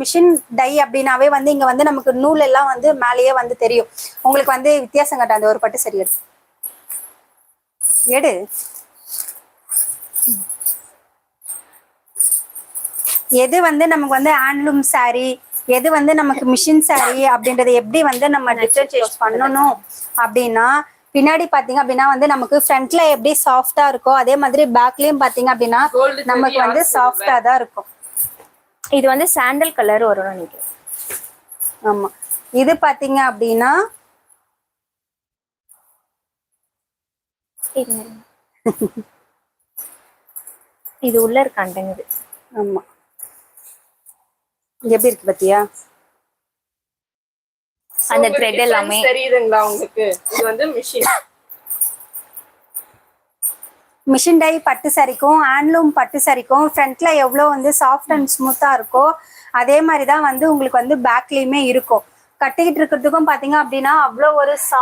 Machine tie அப்படின்னாவே வந்து இங்க வந்து நமக்கு நூல் எல்லாம் வந்து மேலேயே வந்து தெரியும். உங்களுக்கு வந்து வித்தியாசம் காட்டாது. ஒரு பட்டு சரி எடு எது வந்து நமக்கு வந்து ஹேண்ட்லூம் சாரி, எது வந்து நமக்கு மிஷின் சாரி அப்படின்றத எப்படி வந்து நம்ம டிஃபரன்ஷியேட் பண்ணணும் அப்படின்னா, பின்னாடி பாத்தீங்க அப்படின்னா வந்து நமக்கு ஃப்ரண்ட்ல எப்படி சாஃப்டா இருக்கோ அதே மாதிரி பேக்லயும் பாத்தீங்க அப்படின்னா நமக்கு வந்து சாஃப்டா தான் இருக்கும். இது வந்து சாண்டல் கலர் வரும் நினைக்கிறேன். ஆமா, இது பாத்தீங்க அப்படின்னா இது உள்ள இருக்காண்டங்குது. ஆமா, எப்படி இருக்கு பாத்தியா அந்த த்ரெட் எல்லாமே தெரியுதுங்களா உங்களுக்கு? இது வந்து மிஷின் டை பட்டு சரிக்கும் ஹேண்ட்லூம் பட்டு சரிக்கும் ஃப்ரண்ட்ல எவ்வளோ வந்து சாஃப்ட் அண்ட் ஸ்மூத்தா இருக்கோ அதே மாதிரி தான் வந்து உங்களுக்கு வந்து பேக்லயுமே இருக்கும். கட்டிக்கிட்டு இருக்கிறதுக்கும் பாத்தீங்க அப்படின்னா அவ்வளோ ஒரு சாஃப்ட்